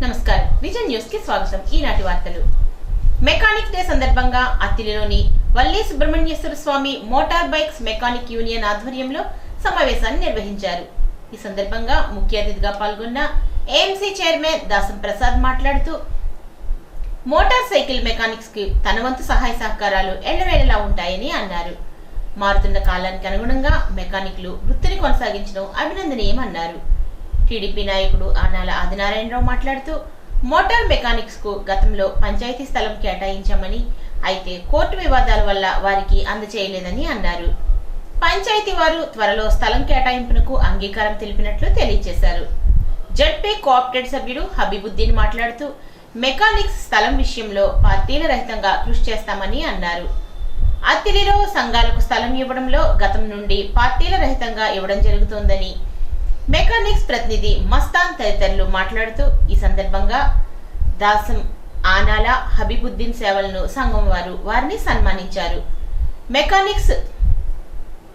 నమస్కారం vision news కి స్వాగతం. ఈనాటి వార్తలు. మెకానిక్ డే సందర్భంగా అత్తిలిలోని Valli Subrahmanyeswara Swamy motor bikes mechanic union ఆధ్వర్యంలో సమావేశాన్ని నిర్వహించారు. ఈ సందర్భంగా ముఖ్య అతిథిగా పాల్గొన్న ఏఎంసీ చైర్మన్ దాసం ప్రసాద్ మాట్లాడుతూ మోటార్ సైకిల్ మెకానిక్స్ కి తన వంతు సహాయ సహకారాలు ఎల్లవేళలా ఉంటాయని అన్నారు. మారుతున్న కాలానికి అనుగుణంగా మెకానిక్లు వృత్తిని కొనసాగించడం అభినందనీయమన్నారు. టీడీపీ నాయకుడు ఆనాల ఆదినారాయణరావు మాట్లాడుతూ మోటార్ మెకానిక్స్ కు గతంలో పంచాయతీ స్థలం కేటాయించామని, అయితే కోర్టు వివాదాల వల్ల వారికి అందచేయలేదని అన్నారు. పంచాయతీ వారు త్వరలో స్థలం కేటాయింపునకు అంగీకారం తెలిపినట్లు తెలియజేశారు. జడ్పీ కోఆప్టెడ్ సభ్యుడు హబీబుద్దీన్ మాట్లాడుతూ మెకానిక్స్ స్థలం విషయంలో పార్టీల రహితంగా కృషి చేస్తామని అన్నారు. అత్తిలిలో సంఘాలకు స్థలం ఇవ్వడంలో గతం నుండి పార్టీల రహితంగా ఇవ్వడం జరుగుతోందని మెకానిక్స్ ప్రతినిధి మస్తాన్ తదితరులు మాట్లాడుతూ ఈ సందర్భంగా దాసం ఆనాల హబీబుద్దీన్ సేవలను సంఘం వారిని సన్మానించారు. మెకానిక్స్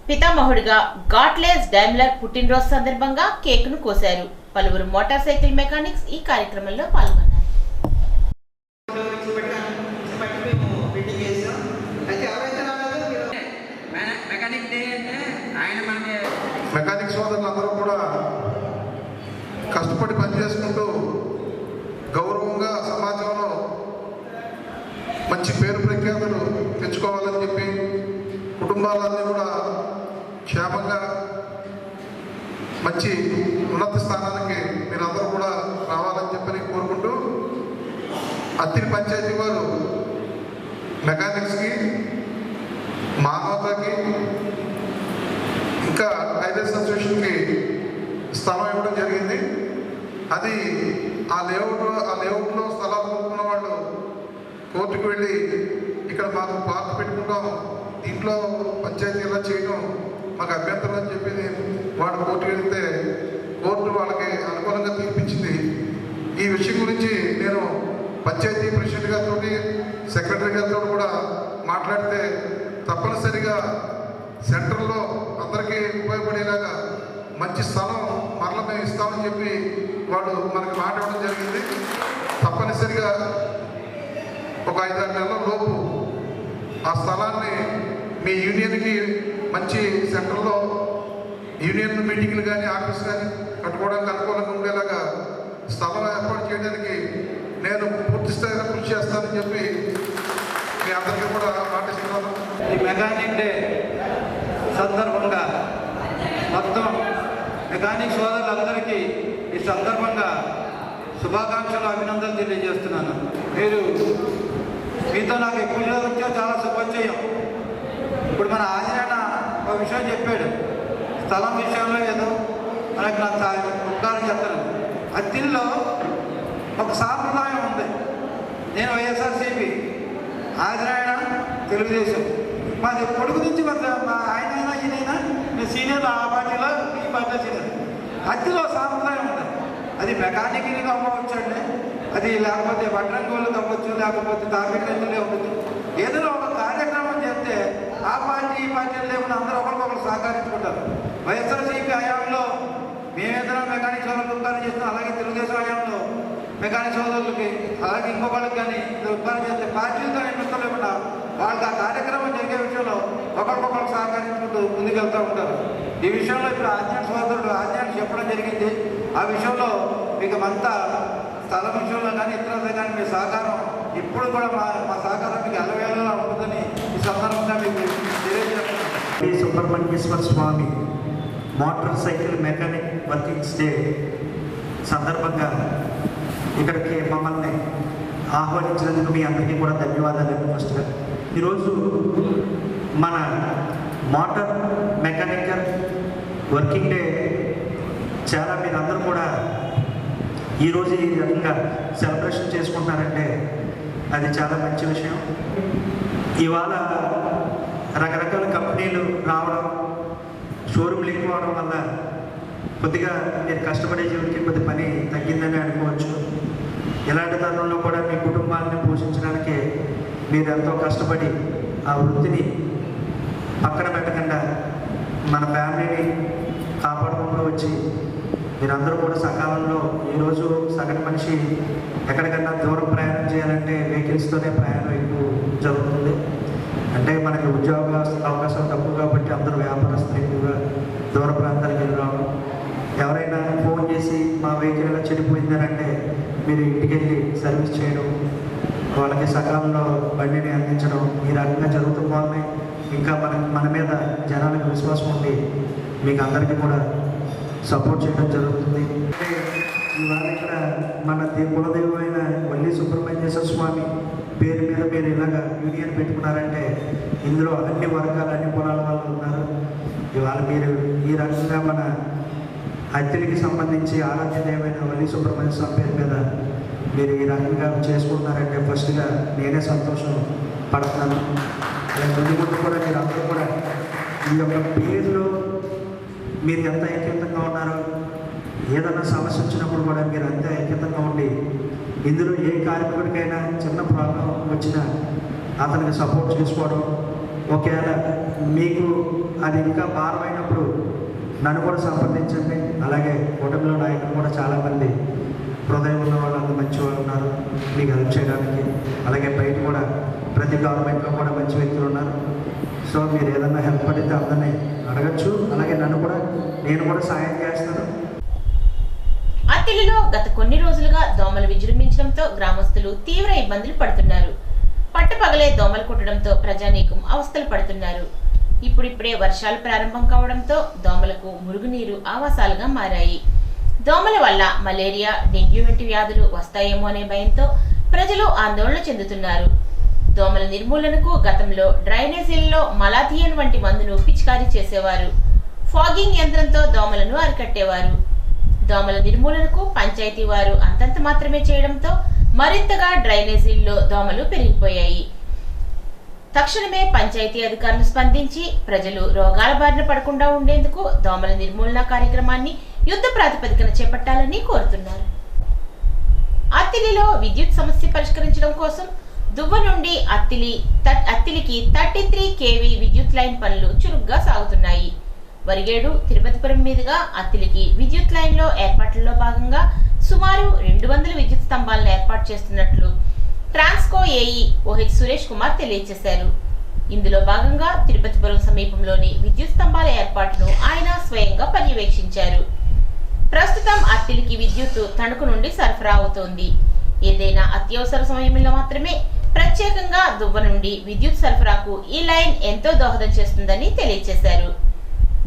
పితామహుడిగా గాట్లేస్ డైమ్లర్ పుట్టినరోజు సందర్భంగా కేకును కోశారు. పలువురు మోటార్ సైకిల్ మెకానిక్స్ ఈ కార్యక్రమంలో పాల్గొన్నారు. మెకానిక్ సోదరులందరూ కూడా కష్టపడి పనిచేసుకుంటూ గౌరవంగా సమాజంలో మంచి పేరు ప్రఖ్యాతులు తెచ్చుకోవాలని చెప్పి కుటుంబాలన్నీ కూడా క్షేమంగా మంచి ఉన్నత స్థానానికి మీరందరూ కూడా రావాలని చెప్పని కోరుకుంటూ అత్తిలి పంచాయతీ వారు మెకానిక్స్కి మానవతకి ఇంకా హైదర్ అసోసియేషన్కి స్థలం ఇవ్వడం జరిగింది. అది ఆ లేఅవుట్లో స్థలాలు కొనుక్కున్న వాళ్ళు కోర్టుకు వెళ్ళి ఇక్కడ మాకు పార్క్ పెట్టుకుంటాం, ఇంట్లో పంచాయతీ ఇలా చేయడం మాకు అభ్యంతరం అని చెప్పి వాడు కోర్టుకు వెళితే కోర్టు వాళ్ళకి అనుకూలంగా తీర్పిచ్చింది. ఈ విషయం గురించి నేను పంచాయతీ ప్రెసిడెంట్ గారితో సెక్రటరీ గారితో కూడా మాట్లాడితే తప్పనిసరిగా సెంటర్లో అందరికీ ఉపయోగపడేలాగా మంచి స్థలం మరల మేము ఇస్తామని చెప్పి వాడు మనకి మాట ఇవ్వడం జరిగింది. తప్పనిసరిగా ఒక 5-6 నెలల లోపు ఆ స్థలాన్ని మీ యూనియన్కి మంచి సెంటర్లో యూనియన్ మీటింగ్లు కానీ ఆఫీస్ కానీ కట్టుకోవడానికి అనుకూలంగా ఉండేలాగా స్థలం ఏర్పాటు చేయడానికి నేను పూర్తి స్థాయిలో కృషి చేస్తానని చెప్పి మీ అందరికీ కూడా మాటిస్తున్నాను. ఈ మెకానిక్ డే సందర్భంగా మొత్తం మెకానిక్ సోదరులందరికీ ఈ సందర్భంగా శుభాకాంక్షలు అభినందనలు తెలియజేస్తున్నాను. మీతో నాకు ఎక్కువగా వచ్చే చాలా శుభోచ్చయం. ఇప్పుడు మన ఆదినాయన ఒక విషయం చెప్పాడు, స్థలం విషయంలో ఏదో మనకు నాకు ఉపకారం చెప్తాను. అత్తిల్లో ఒక సాంప్రదాయం ఉంది. నేను వైఎస్ఆర్సీపీ, ఆదినాయన తెలుగుదేశం. మాది పొడుగు నుంచి మా ఆయనైనా ఈయనైనా నేను సీనియర్, ఆ పార్టీలో ఈ పార్టీలో సీనియర్. అత్తిలో సాంప్రదాయం ఉంది. అది మెకానిక్ని అవ్వచ్చు అండి, అది లేకపోతే వడ్రంగోళ్ళకి అవ్వచ్చు, లేకపోతే తాపేటలే అవ్వచ్చు. ఏదైనా ఒక కార్యక్రమం చేస్తే ఆ పార్టీ ఈ పార్టీలు లేకుండా అందరూ ఒకరికొకరు సహకరించుకుంటారు. వైఎస్ఆర్సీపీ హయాంలో మేమేదైనా మెకానిక్ సోదరులు ఉపకారం చేస్తాం, అలాగే తెలుగుదేశం హయాంలో మెకానిక్ సోదరులకి అలాగే ఇంకొకళ్ళకి కానీ ఉపకారం చేస్తే పార్టీలతో నిమిత్తం లేకుండా వాళ్ళకి ఆ కార్యక్రమం జరిగే విషయంలో ఒకరికొకరు సహకరించుకుంటూ ముందుకెళ్తూ ఉంటారు. ఈ విషయంలో ఇప్పుడు ఆజ్ఞాన సోదరుడు ఆజ్ఞాన్ని చెప్పడం జరిగింది. ఆ విషయంలో మీకు అంతా స్థలం విషయంలో కానీ ఇతరులతో కానీ మీ సహకారం ఇప్పుడు కూడా మా సహకారం మీకు ఎల్లవేళలా ఉంటుందని ఈ సందర్భంగా మీకు తెలియజేస్తున్నాను. Subrahmanyeswara Swamy motorcycle mechanic workings day సందర్భంగా ఇక్కడికి మమ్మల్ని ఆహ్వానించినందుకు మీ అందరికీ కూడా ధన్యవాదాలు. ఫస్ట్గా ఈరోజు మన మోటార్ మెకానికల్ వర్కింగ్ డే చాలా మీరందరూ కూడా ఈరోజు ఈ రకంగా సెలబ్రేషన్ చేసుకుంటున్నారంటే అది చాలా మంచి విషయం. ఇవాళ రకరకాల కంపెనీలు రావడం, షోరూమ్లు ఎక్కువ అవడం వల్ల కొద్దిగా నేను కష్టపడే జీవికి కొద్ది పని తగ్గిందని అనుకోవచ్చు. ఇలాంటి తరుణంలో కూడా మీ కుటుంబాన్ని పోషించడానికి మీరు ఎంతో కష్టపడి ఆ వృత్తిని పక్కన పెట్టకుండా మన ఫ్యామిలీని కాపాడుకుంటూ వచ్చి మీరందరూ కూడా సకాలంలో ఈరోజు సగటు మనిషి ఎక్కడికన్నా దూరం ప్రయాణం చేయాలంటే వెహికల్స్తోనే ప్రయాణం ఎక్కువ జరుగుతుంది. అంటే మనకి ఉద్యోగ అవకాశాలు తక్కువ కాబట్టి అందరూ వ్యాపారస్తులు ఎక్కువగా దూర ప్రాంతాలకు వెళ్ళి రావడం. ఎవరైనా ఫోన్ చేసి మా వెహికల్ ఎలా చెడిపోయిందనంటే మీరు ఇంటికి వెళ్ళి సర్వీస్ చేయడం, వాళ్ళకి సకాలంలో బండిని అందించడం, ఈ రకంగా జరుగుతూ పోతున్నాయి. ఇంకా మన మీద జనాలకు విశ్వాసం ఉంది, మీకు అందరికీ కూడా సపోర్ట్ చేయడం జరుగుతుంది. ఇవాళ ఇక్కడ మన కులదైవమైన వల్లి సుబ్రహ్మణ్యేశ్వర స్వామి పేరు మీద మీరు ఇలాగ యూనియన్ పెట్టుకున్నారంటే ఇందులో అన్ని వర్గాలు అన్ని కులాల వాళ్ళు ఉన్నారు. ఇవాళ మీరు ఈ రకంగా మన అత్తిలికి సంబంధించి ఆరాధ్యదేవమైన వల్లి సుబ్రహ్మణ్య స్వామి పేరు మీద మీరు ఈ రకంగా చేసుకుంటున్నారంటే ఫస్ట్గా నేనే సంతోషం పడుతున్నాను. ముందు ముందు కూడా మీరు అందరూ కూడా ఈ యొక్క పేరులో మీరు ఎంత ఐక్యతంగా ఉన్నారో, ఏదైనా సమస్య వచ్చినప్పుడు కూడా మీరు అంతే ఐక్యతంగా ఉండి ఇందులో ఏ కార్మికుడికైనా చిన్న ప్రాబ్లం వచ్చినా అతనికి సపోర్ట్ చేసుకోవడం, ఒకవేళ మీకు అది ఇంకా భారమైనప్పుడు నన్ను కూడా సంప్రదించండి. అలాగే కూటమిలో నాయకులు కూడా చాలామంది హృదయం ఉన్న వాళ్ళు అంత మంచి వాళ్ళు ఉన్నారు మీకు హెల్ప్ చేయడానికి. అలాగే బయట కూడా ప్రతి గవర్నమెంట్లో కూడా మంచి వ్యక్తులు ఉన్నారు. సో మీరు ఏదన్నా హెల్ప్ పడితే అందరినీ అడగచ్చు. అలాగే నేను కూడా సాయం చేస్తాను. అత్తిలిలో గత కొన్ని రోజులుగా దోమలు విజృంభించడంతో గ్రామస్తులు తీవ్ర ఇబ్బందులు పడుతున్నారు. పట్టపగలే దోమలు కుట్టడంతో ప్రజానీకం అవస్థలు పడుతున్నారు. ఇప్పుడిప్పుడే వర్షాలు ప్రారంభం కావడంతో దోమలకు మురుగునీరు ఆవాసాలుగా మారాయి. దోమల వల్ల మలేరియా, డెంగ్యూ వంటి వ్యాధులు వస్తాయేమో అనే భయంతో ప్రజలు ఆందోళన చెందుతున్నారు. దోమల నిర్మూలనకు గతంలో డ్రైనేజీల్లో మలాథియన్ వంటి మందును పిచికారీ చేసేవారు. ఫాగింగ్ యంత్రంతో దోమలను అరికట్టేవారు. దోమల నిర్మూలనకు పంచాయతీ వారు అంతంత మాత్రమే చేయడంతో మరింతగా డ్రైనేజీల్లో దోమలు పెరిగిపోయాయి. తక్షణమే పంచాయతీ అధికారులు స్పందించి ప్రజలు రోగాల బారిన పడకుండా ఉండేందుకు దోమల నిర్మూలన కార్యక్రమాన్ని యుద్ధ ప్రాతిపదికన చేపట్టాలని కోరుతున్నారు. అత్తిలిలో విద్యుత్ సమస్య పరిష్కరించడం కోసం దువ్వ నుండి అత్తిలికి 33 kV విద్యుత్ లైన్ పనులు చురుగ్గా సాగుతున్నాయి. వరిగేడు తిరుపతిపురం మీదుగా అత్తిలికి విద్యుత్ లైన్లో ఏర్పాట్లలో భాగంగా సుమారు 200 విద్యుత్ స్తంభాలను ఏర్పాటు చేస్తున్నట్లు ట్రాన్స్కో ఏఈ ఓహెచ్ సురేష్ కుమార్ తెలియజేశారు. ఇందులో భాగంగా తిరుపతిపురం సమీపంలోని విద్యుత్ స్తంభాల ఏర్పాటును ఆయన స్వయంగా పర్యవేక్షించారు. ప్రస్తుతం అత్తిలికి విద్యుత్ తణుకు నుండి సరఫరా అవుతోంది. ఏదైనా అత్యవసర సమయంలో మాత్రమే ప్రత్యేకంగా దువ్వ నుండి విద్యుత్ సరఫరాకు ఈ లైన్ ఎంతో దోహదం చేస్తుందని తెలియజేశారు.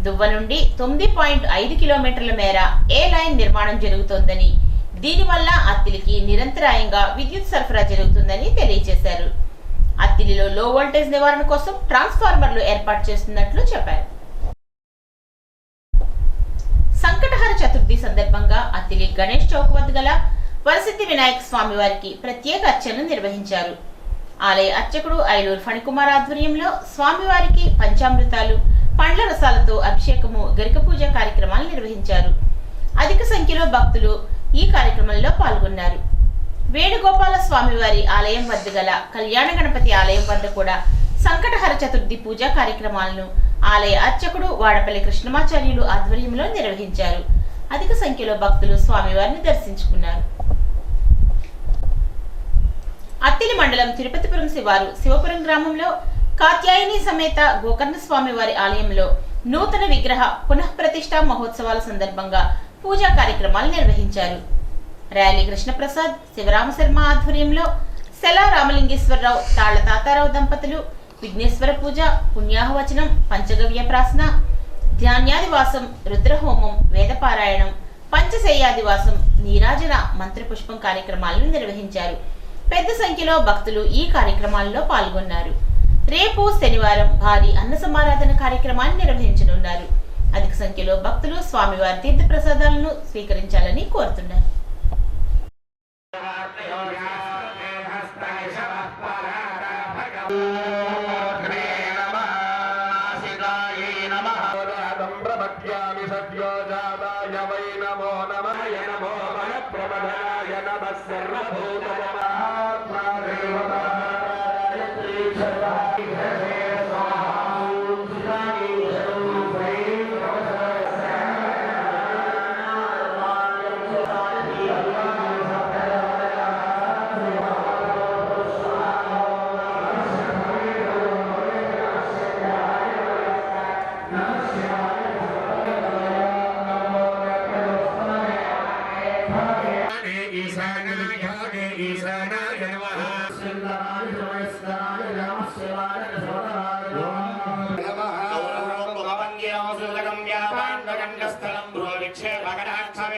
దువ్వ నుండి 9.5 కిలోమీటర్ల మేర ఏ లైన్ నిర్మాణం జరుగుతోందని, దీనివల్ల అత్తిలికి నిరంతరాయంగా విద్యుత్ సరఫరా జరుగుతుందని తెలియజేశారు. అత్తిలిలో లో వోల్టేజ్ నివారణ కోసం ట్రాన్స్ఫార్మర్లు ఏర్పాటు చేస్తున్నట్లు చెప్పారు. సంకటహర చతుర్థి సందర్భంగా అత్తిలి గణేష్ చౌక్ వద్ద గల వరసిద్ధి వినాయక స్వామి వారికి ప్రత్యేక అర్చనలు నిర్వహించారు. ఆలయ అర్చకుడు ఐలూరు ఫణికుమార్ ఆధ్వర్యంలో స్వామివారికి పంచామృతాలు, పండ్ల రసాలతో అభిషేకము, గరిక పూజ కార్యక్రమాలు నిర్వహించారు. అధిక సంఖ్యలో భక్తులు ఈ కార్యక్రమంలో పాల్గొన్నారు. వేణుగోపాల స్వామివారి ఆలయం వద్ద గల కళ్యాణ గణపతి ఆలయం వద్ద కూడా సంకటహర చతుర్థి పూజా కార్యక్రమాలను ఆలయ అర్చకుడు వాడపల్లి కృష్ణమాచార్యులు ఆధ్వర్యంలో నిర్వహించారు. అధిక సంఖ్యలో భక్తులు స్వామివారిని దర్శించుకున్నారు. అత్తిలి మండలం తిరుపతిపురం శివారు శివపురం గ్రామంలో కాత్యాయని సమేత గోకర్ణ స్వామివారి ఆలయంలో నూతన విగ్రహ పునఃప్రతిష్ఠా మహోత్సవాల సందర్భంగా పూజా కార్యక్రమాలు నిర్వహించారు. ర్యాలీ కృష్ణప్రసాద్, శివరామ శర్మ ఆధ్వర్యంలో సెలా రామలింగేశ్వరరావు, తాళ్ల తాతారావు దంపతులు విఘ్నేశ్వర పూజ, పుణ్యాహవచనం, పంచగవ్య ప్రాసన, ధ్యాన్యాదివాసం, రుద్రహోమం, వేదపారాయణం, పంచశయ్యాదివాసం, నీరాజన, మంత్రపుష్పం కార్యక్రమాలను నిర్వహించారు. పెద్ద సంఖ్యలో భక్తులు ఈ కార్యక్రమాల్లో పాల్గొన్నారు. రేపు శనివారం భారీ అన్న సమారాధన కార్యక్రమాన్ని నిర్వహించనున్నారు. అధిక సంఖ్యలో భక్తులు స్వామివారి తీర్థ ప్రసాదాలను స్వీకరించాలని కోరుతున్నారు.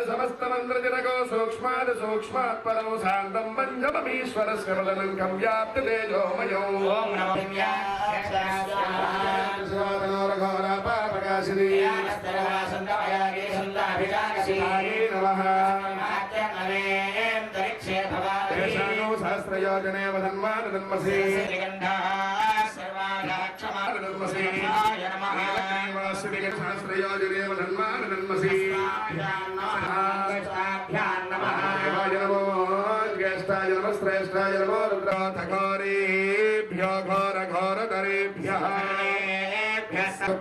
సమస్తమంత్రజనకో సూక్ష్మాద్ సూక్ష్మాత్ పరం శాంతం పంచమీశ్వరస్య మదనంకం వ్యాప్తి తేజోమయం ఓం నమో ప్రకాశిని సహస్రయోజనే వదన్మాన జన్మసి సహస్రయోజనే వదన్మాన జన్మసి జ్యేష్ఠాయ నమః శ్రేష్ఠాయ నమో రుద్రాథఘోరేభ్యో ఘోర ఘోరధరేభ్యః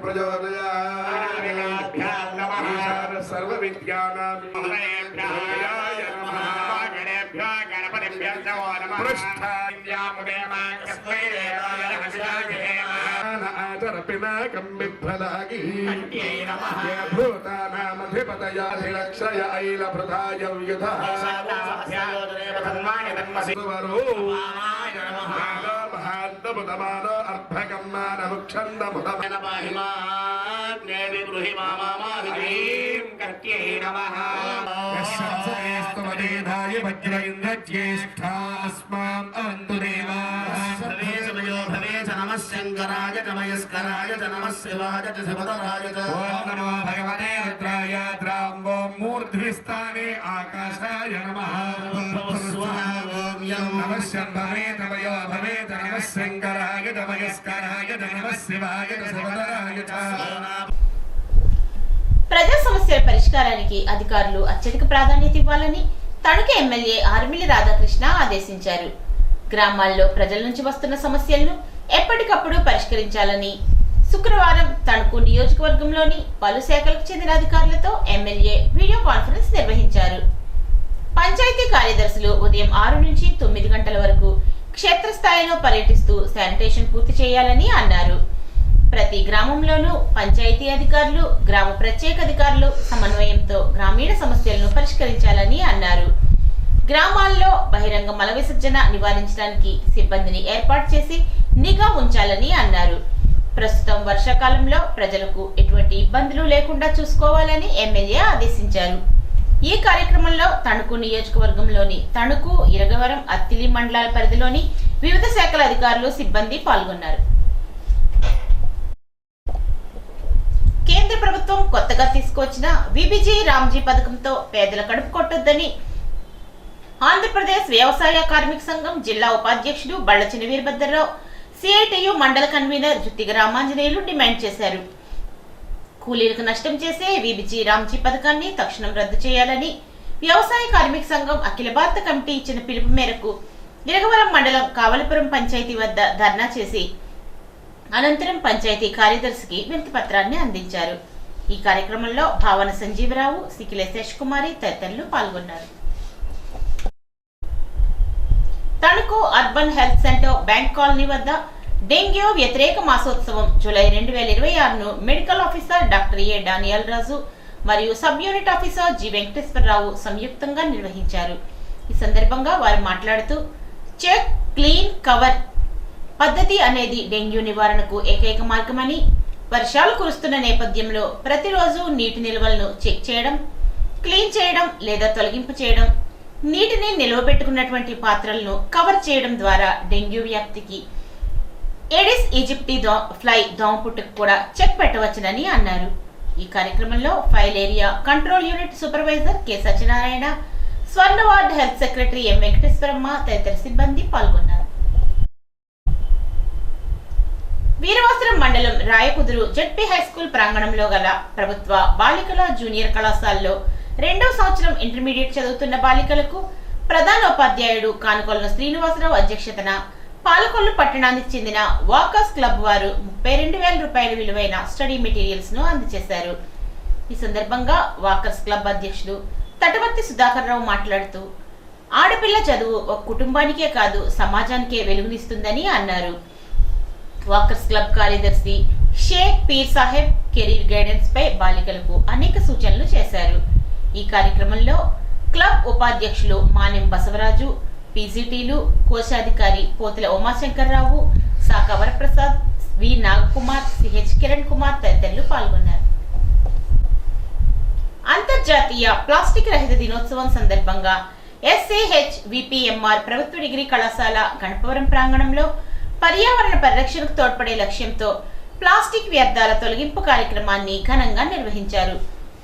ప్రచోదయాత్ నమః సర్వ విద్యానాం హరేభ్యాయ నమః గణేభ్యో గణపతిభ్యో నమో నమః పృష్ఠాయాముదేమాకస్మై దేవాయ ఆచరపినాకం బిభ్రదాగి భూతానామధిపతయాధిలక్షయ ఐలభృతాయ వ్యుధః మహాంతముదమానో అర్భకం మానముక్షందముదమేనమాహిమాజ్ఞేవిగృహిమామాహిమీం వజ్ర ఇంద్రజ్యేష్ఠాస్మాం అవంతు దేవాః నమః శంకరాయ నమస్కరాయ నమః శివాయ శివతరాయ ఓం నమో భగవతే రుద్రాయ ద్రాంబో మూర్ధ్విస్థానే ఆకాశాయ నమః నమః శంభవే తమయో భవే నమః శంకరాయ నమస్కరాయ నమః శివాయ శివతరాయ. ప్రజా సమస్యల పరిష్కారానికి అధికారులు అత్యధిక ప్రాధాన్యత ఇవ్వాలని తణుకు ఎమ్మెల్యే ఆర్మిల్లి రాధాకృష్ణ ఆదేశించారు. గ్రామాల్లో ప్రజల నుంచి వస్తున్న సమస్యలను ఎప్పటికప్పుడు పరిష్కరించాలని శుక్రవారం తణుకు నియోజకవర్గంలోని పలు శాఖలకు చెందిన అధికారులతో ఎమ్మెల్యే వీడియో కాన్ఫరెన్స్ నిర్వహించారు. పంచాయతీ కార్యదర్శులు ఉదయం 6 నుంచి 9 గంటల వరకు క్షేత్రస్థాయిలో పర్యటిస్తూ శానిటేషన్ పూర్తి చేయాలని అన్నారు. ప్రతి గ్రామంలోనూ పంచాయతీ అధికారులు, గ్రామ ప్రత్యేక అధికారులు సమన్వయంతో గ్రామీణ సమస్యలను పరిష్కరించాలని అన్నారు. గ్రామాల్లో బహిరంగ మల విసర్జన నివారించడానికి సిబ్బందిని ఏర్పాటు చేసి నిఘా ఉంచాలని అన్నారు. ప్రస్తుతం వర్షాకాలంలో ప్రజలకు ఎటువంటి ఇబ్బందులు లేకుండా చూసుకోవాలని ఎమ్మెల్యే ఆదేశించారు. ఈ కార్యక్రమంలో తణుకు నియోజకవర్గంలోని తణుకు, ఇరగవరం, అత్తిలి మండలాల పరిధిలోని వివిధ శాఖల అధికారులు, సిబ్బంది పాల్గొన్నారు. కేంద్ర ప్రభుత్వం కొత్తగా తీసుకొచ్చిన విబిజీ రామ్జీ పథకంతో పేదల కడుపు కొట్టొద్దని ఆంధ్రప్రదేశ్ వ్యవసాయ కార్మిక సంఘం జిల్లా ఉపాధ్యక్షుడు బళ్లచిన వీరభద్రరావు, సిఐటియు మండల కన్వీనర్ జుత్తిగ రామాంజనేయులు డిమాండ్ చేశారు. కూలీలకు నష్టం చేసే విబిజీ రామ్జీ పథకాన్ని తక్షణం రద్దు చేయాలని వ్యవసాయ కార్మిక సంఘం అఖిల భారత కమిటీ ఇచ్చిన పిలుపు మేరకు ఇరగవరం మండలం కావలపురం పంచాయతీ వద్ద ధర్నా చేసి అనంతరం పంచాయతీ కార్యదర్శికి వినతి పత్రాన్ని అందించారు. ఈ కార్యక్రమంలో భావన సంజీవరావు, సికిలే శేషకుమారి తదితరులు పాల్గొన్నారు. Tanuku urban health centre bank colony వద్ద డెంగ్యూ వ్యతిరేక మాసోత్సవం జూలై 2026ను medical officer doctor A Daniel Raju మరియు sub unit officer G Venkateswararao సంయుక్తంగా నిర్వహించారు. ఈ సందర్భంగా వారు మాట్లాడుతూ చెక్, క్లీన్, కవర్ పద్ధతి అనేది డెంగ్యూ నివారణకు ఏకైక మార్గమని, వర్షాలు కురుస్తున్న నేపథ్యంలో ప్రతిరోజు నీటి నిల్వలను చెక్ చేయడం, క్లీన్ చేయడం లేదా తొలగింపు చేయడం, నీటిని నిల్వబెట్టుకున్నటువంటి పాత్రలను కవర్ చేయడం ద్వారా డెంగ్యూ వ్యాప్తికి ఏడిస్ ఈజిప్టి ఫ్లై దోమపుట్టుకు కూడా చెక్ పెట్టవచ్చునని అన్నారు. ఈ కార్యక్రమంలో filaria control unit supervisor K Satyanarayana, స్వర్ణవార్డ్ హెల్త్ సెక్రటరీ ఎం వెంకటేశ్వరమ్మ తదితర సిబ్బంది పాల్గొన్నారు. వీరవాసరం మండలం రాయకుదురు జెడ్పీ హైస్కూల్ ప్రాంగణంలో గల ప్రభుత్వ బాలికల జూనియర్ కళాశాలలో 2వ సంవత్సరం ఇంటర్మీడియట్ చదువుతున్న బాలికలకు ప్రధానోపాధ్యాయుడు కానుకొలను శ్రీనివాసరావు అధ్యక్షతన పాలకొల్లు పట్టణానికి చెందిన వాకర్స్ క్లబ్ వారు 32,000 రూపాయల విలువైన స్టడీ మెటీరియల్స్ ను అందజేశారు. ఈ సందర్భంగా వాకర్స్ క్లబ్ అధ్యక్షుడు తటవర్తి సుధాకర్ రావు మాట్లాడుతూ ఆడపిల్ల చదువు ఒక కుటుంబానికే కాదు సమాజానికే వెలుగునిస్తుందని అన్నారు. వాకర్స్ క్లబ్ కార్యదర్శి షేక్ పీర్ సాహెబ్ కెరీర్ గైడెన్స్ పై బాలికలకు అనేక సూచనలు చేశారు. ఈ కార్యక్రమంలో క్లబ్ ఉపాధ్యక్షులు మానెం బసవరాజు, పీజీటీలు, కోశాధికారి పోతుల ఉమాశంకర్రావు, శాఖ వరప్రసాద్, వి నాగకుమార్, సిహెచ్ కిరణ్ కుమార్ తదితరులు పాల్గొన్నారు. అంతర్జాతీయ ప్లాస్టిక్ రహిత దినోత్సవం సందర్భంగా ఎస్ఏహెచ్ విపిఎంఆర్ ప్రభుత్వ డిగ్రీ కళాశాల గణపవరం ప్రాంగణంలో పర్యావరణ పరిరక్షణకు తోడ్పడే లక్ష్యంతో ప్లాస్టిక్ వ్యర్థాల తొలగింపు కార్యక్రమాన్ని ఘనంగా నిర్వహించారు.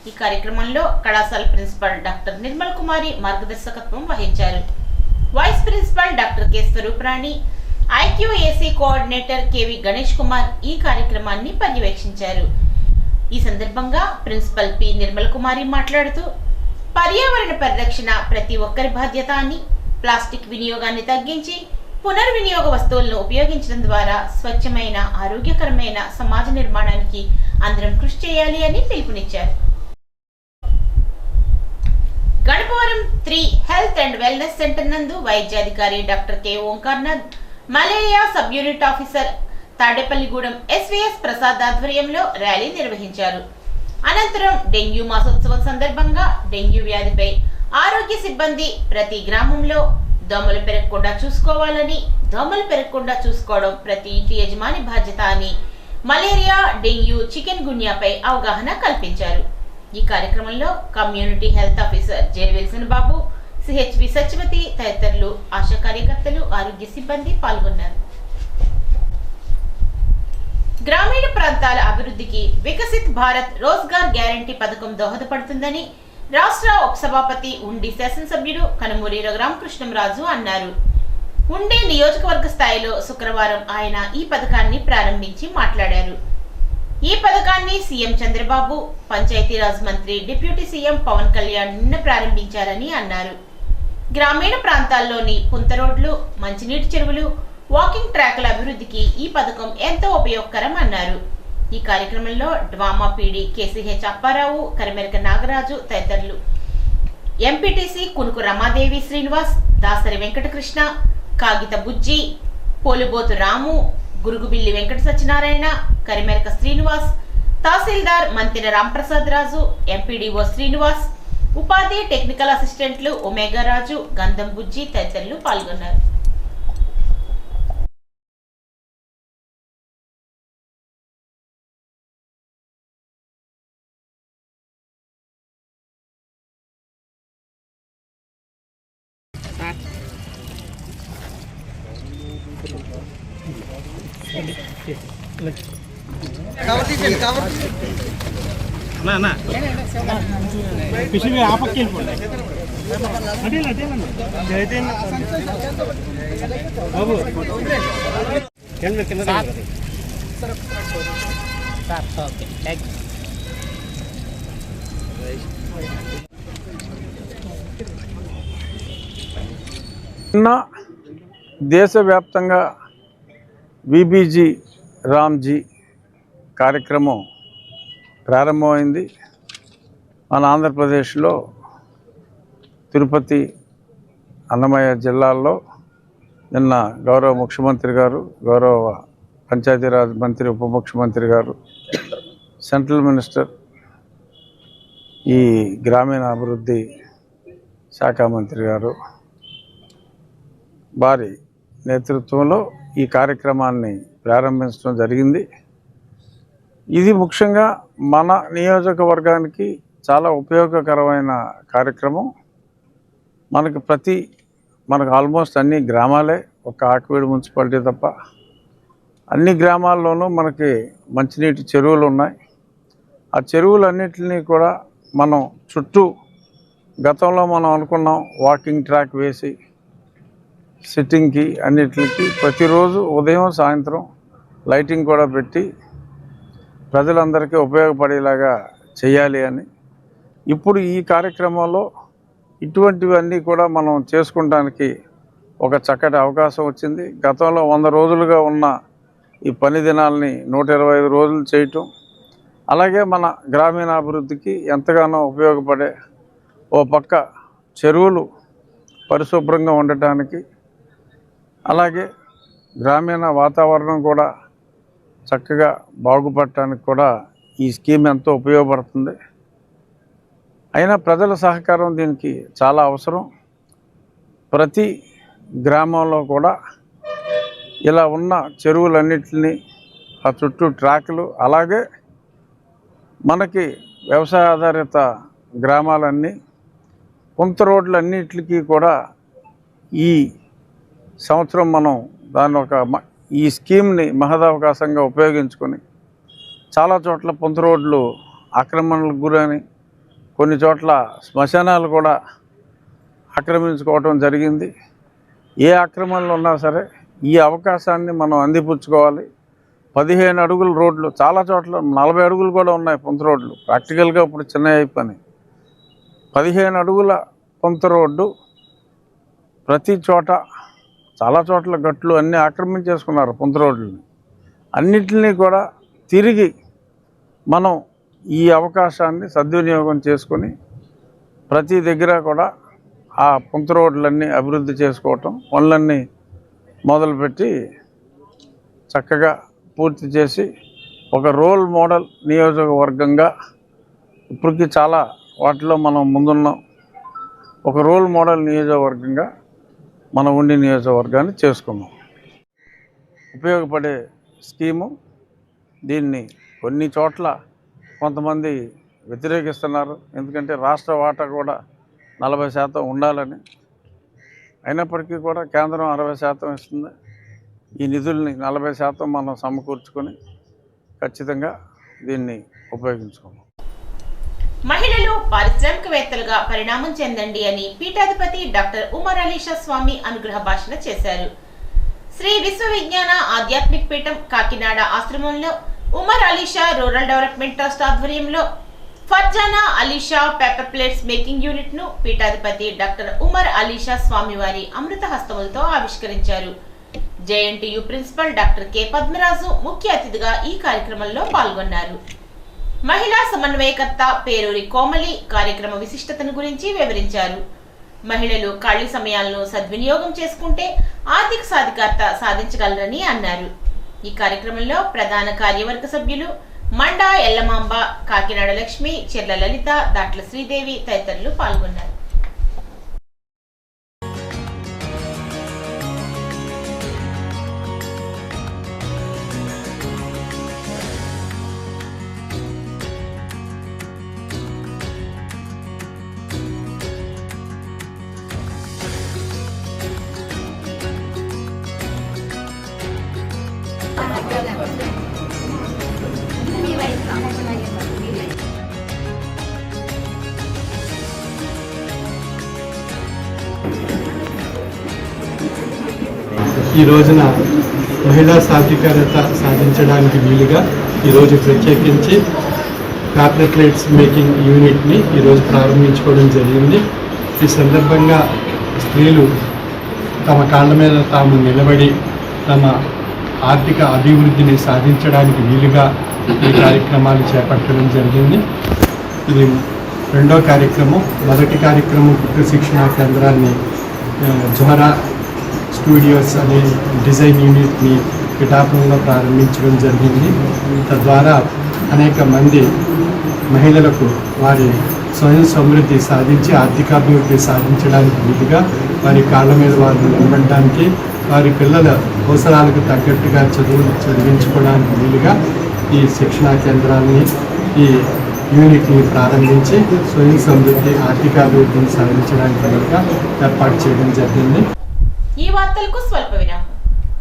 ఈ కార్యక్రమంలో కళాశాల ప్రిన్సిపల్ డాక్టర్ నిర్మల్ కుమారి మార్గదర్శకత్వం వహించారు. Vice principal doctor K Swaruparani, IQAC coordinator KV Ganesh Kumar ఈ కార్యక్రమాన్ని పర్యవేక్షించారు. ఈ సందర్భంగా ప్రిన్సిపల్ పి నిర్మల్ కుమారి మాట్లాడుతూ పర్యావరణ పరిరక్షణ ప్రతి ఒక్కరి బాధ్యత అని, ప్లాస్టిక్ వినియోగాన్ని తగ్గించి పునర్వినియోగ వస్తువులను ఉపయోగించడం ద్వారా స్వచ్ఛమైన ఆరోగ్యకరమైన సమాజ నిర్మాణానికి అందరం కృషి చేయాలి అని పిలుపునిచ్చారు. Ganapavaram 3 health and wellness centre నందు వైద్యాధికారి doctor K Omkarnath, malaria sub unit officer Tadepalligudem SVS Prasad ఆధ్వర్యంలో ర్యాలీ నిర్వహించారు. అనంతరం డెంగ్యూ మాసోత్సవం సందర్భంగా డెంగ్యూ వ్యాధిపై ఆరోగ్య సిబ్బంది ప్రతి గ్రామంలో దోమలు పెరగకుండా చూసుకోవాలని, దోమలు పెరగకుండా చూసుకోవడం ప్రతి ఇంటి యజమాని బాధ్యత అని, మలేరియా, డెంగ్యూ, చికెన్ గున్యాపై అవగాహన కల్పించారు. ఈ కార్యక్రమంలో community health officer J Wilson Babu, CHV Satyavathi తదితరులు, ఆశా కార్యకర్తలు, ఆరోగ్య సిబ్బంది పాల్గొన్నారు. గ్రామీణ ప్రాంతాల అభివృద్ధికి వికసిత్ భారత్ రోజ్గార్ గ్యారంటీ పథకం దోహదపడుతుందని రాష్ట్ర ఉపసభాపతి ఉండి శాసనసభ్యుడు కనుమూరి రఘురామకృష్ణంరాజు అన్నారు. ఉండి నియోజకవర్గ స్థాయిలో శుక్రవారం ఆయన ఈ పథకాన్ని ప్రారంభించి మాట్లాడారు. ఈ పథకాన్ని సీఎం చంద్రబాబు, పంచాయతీరాజ్ మంత్రి డిప్యూటీ సీఎం పవన్ కళ్యాణ్ నిన్న ప్రారంభించారని అన్నారు. గ్రామీణ ప్రాంతాల్లోని పుంత రోడ్లు, మంచినీటి చెరువులు, వాకింగ్ ట్రాక్ల అభివృద్ధికి ఈ పథకం ఎంతో ఉపయోగకరం అన్నారు. ఈ కార్యక్రమంలో డ్వామా పీడి కేసీహెచ్ అప్పారావు, కరిమెరక నాగరాజు తదితరులు, ఎంపీటీసీ కునుకు రమాదేవి శ్రీనివాస్, దాసరి వెంకటకృష్ణ, కాగిత బుజ్జి, పోలుబోతు రాము, గురుగుబిల్లి వెంకట సత్యనారాయణ, కరిమెరక శ్రీనివాస్, తహసీల్దార్ మంతిన రాంప్రసాద్ రాజు, ఎంపీడీఓ శ్రీనివాస్, ఉపాధి టెక్నికల్ అసిస్టెంట్లు ఒమేగారాజు, గంధం బుజ్జి తదితరులు పాల్గొన్నారు. పిసివి ఆ పక్క వెళ్ళిపోండి. బాబు కింద దేశవ్యాప్తంగా విబీజీ రామ్జీ కార్యక్రమం ప్రారంభమైంది. మన ఆంధ్రప్రదేశ్లో తిరుపతి, అన్నమయ్య జిల్లాల్లో నిన్న గౌరవ ముఖ్యమంత్రి గారు, గౌరవ పంచాయతీరాజ్ మంత్రి, ఉప ముఖ్యమంత్రి గారు, సెంట్రల్ మినిస్టర్, ఈ గ్రామీణ అభివృద్ధి శాఖ మంత్రి గారు వారి నేతృత్వంలో ఈ కార్యక్రమాన్ని ప్రారంభించడం జరిగింది. ఇది ముఖ్యంగా మన నియోజకవర్గానికి చాలా ఉపయోగకరమైన కార్యక్రమం. మనకు ఆల్మోస్ట్ అన్ని గ్రామాలే, ఒక ఆకివీడు మున్సిపాలిటీ తప్ప అన్ని గ్రామాల్లోనూ మనకి మంచినీటి చెరువులు ఉన్నాయి. ఆ చెరువులన్నిటిని కూడా మనం చుట్టూ గతంలో మనం అనుకున్నాం వాకింగ్ ట్రాక్ వేసి సిట్టింగ్కి అన్నిటికి ప్రతిరోజు ఉదయం సాయంత్రం లైటింగ్ కూడా పెట్టి ప్రజలందరికీ ఉపయోగపడేలాగా చేయాలి అని. ఇప్పుడు ఈ కార్యక్రమంలో ఇటువంటివన్నీ కూడా మనం చేసుకోవడానికి ఒక చక్కటి అవకాశం వచ్చింది. గతంలో 100 రోజులుగా ఉన్న ఈ పని దినాలని 125 రోజులు చేయటం, అలాగే మన గ్రామీణాభివృద్ధికి ఎంతగానో ఉపయోగపడే ఓ పక్క చెరువులు పరిశుభ్రంగా ఉండటానికి, అలాగే గ్రామీణ వాతావరణం కూడా చక్కగా బాగుపడటానికి కూడా ఈ స్కీమ్ ఎంతో ఉపయోగపడుతుంది. అయినా ప్రజల సహకారం దీనికి చాలా అవసరం. ప్రతి గ్రామంలో కూడా ఇలా ఉన్న చెరువులన్నిటిని ఆ చుట్టూ ట్రాక్లు, అలాగే మనకి వ్యవసాయ ఆధారిత గ్రామాలన్నీ కొంత రోడ్లన్నిటికీ కూడా ఈ సంవత్సరం మనం ఈ స్కీమ్ని మహదవకాశంగా ఉపయోగించుకొని చాలా చోట్ల పొంత రోడ్లు ఆక్రమణలకు గురని, కొన్ని చోట్ల శ్మశానాలు కూడా ఆక్రమించుకోవటం జరిగింది. ఏ ఆక్రమణలు ఉన్నా సరే ఈ అవకాశాన్ని మనం అందిపుచ్చుకోవాలి. 15 అడుగుల రోడ్లు, చాలా చోట్ల 40 అడుగులు కూడా ఉన్నాయి పొంత రోడ్లు. ప్రాక్టికల్గా ఇప్పుడు చిన్న అయిపోయి 15 అడుగుల పొంత రోడ్డు ప్రతి చోట, చాలా చోట్ల గట్లు అన్నీ ఆక్రమించేసుకున్నారు పొంత రోడ్లని. అన్నిటినీ కూడా తిరిగి మనం ఈ అవకాశాన్ని సద్వినియోగం చేసుకొని ప్రతి దగ్గర కూడా ఆ పొంత రోడ్లన్నీ అభివృద్ధి చేసుకోవటం, పనులన్నీ మొదలుపెట్టి చక్కగా పూర్తి చేసి ఒక రోల్ మోడల్ నియోజకవర్గంగా ఇప్పటికీ చాలా వాటిలో మనం ముందున్నాం. ఒక రోల్ మోడల్ నియోజకవర్గంగా మన ఉండి నియోజకవర్గాన్ని చేసుకున్నాం. ఉపయోగపడే స్కీము. దీన్ని కొన్ని చోట్ల కొంతమంది వ్యతిరేకిస్తున్నారు, ఎందుకంటే రాష్ట్ర వాటా కూడా 40% ఉండాలని. అయినప్పటికీ కూడా కేంద్రం 60% ఇస్తుంది. ఈ నిధుల్ని 40% మనం సమకూర్చుకొని ఖచ్చితంగా దీన్ని ఉపయోగించుకున్నాం. మహిళలు పారిశ్రామికవేత్తలుగా పరిణామం చెందండి అని పీఠాధిపతి డాక్టర్ ఉమర్ అలీషా స్వామి అనుగ్రహ భాషణ చేశారు. శ్రీ విశ్వవిజ్ఞాన ఆధ్యాత్మిక పీఠం కాకినాడ ఆశ్రమంలో Umar Alisha rural development trust ఆధ్వర్యంలో Farzana Alisha paper plates making unit ను పీఠాధిపతి డాక్టర్ ఉమర్ అలీషా స్వామివారి అమృత హస్తములతో ఆవిష్కరించారు. JNTU principal doctor K Padmaraju ముఖ్య అతిథిగా ఈ కార్యక్రమంలో పాల్గొన్నారు. మహిళా సమన్వయకర్త పేరూరి కోమలి కార్యక్రమ విశిష్టతను గురించి వివరించారు. మహిళలు ఖాళీ సమయాలను సద్వినియోగం చేసుకుంటే ఆర్థిక సాధికారత సాధించగలరని అన్నారు. ఈ కార్యక్రమంలో ప్రధాన కార్యవర్గ సభ్యులు మండా ఎల్లమాంబ, కాకినాడ లక్ష్మి, చెర్ల లలిత, దాట్ల శ్రీదేవి తదితరులు పాల్గొన్నారు. ఈ రోజున మహిళా సాధికారత సాధించడానికి వీలుగా ఈరోజు ప్రత్యేకించి పేపర్ ప్లేట్స్ మేకింగ్ యూనిట్ని ఈరోజు ప్రారంభించుకోవడం జరిగింది. ఈ సందర్భంగా స్త్రీలు తమ కాళ్ళ మీద తాము నిలబడి తమ ఆర్థిక అభివృద్ధిని సాధించడానికి వీలుగా ఈ కార్యక్రమాలు చేపట్టడం జరిగింది. ఇది రెండో కార్యక్రమం. మొదటి కార్యక్రమం కుట్టు శిక్షణా కేంద్రాన్ని జోహరా స్టూడియోస్ అనే డిజైన్ యూనిట్ని పిఠాపురంలో ప్రారంభించడం జరిగింది. తద్వారా అనేక మంది మహిళలకు వారి స్వయం సమృద్ధి సాధించి ఆర్థికాభివృద్ధి సాధించడానికి వీలుగా వారి కాళ్ళ మీద వారు నిలబడడానికి, వారి పిల్లల అవసరాలకు తగ్గట్టుగా చదివించుకోవడానికి వీలుగా ఈ శిక్షణా కేంద్రాన్ని, ఈ యూనిట్ని ప్రారంభించి స్వయం సమృద్ధి ఆర్థికాభివృద్ధిని సాధించడానికి వీలుగా ఏర్పాటు చేయడం జరిగింది. ఈ వార్తలకు స్వల్ప విరామం.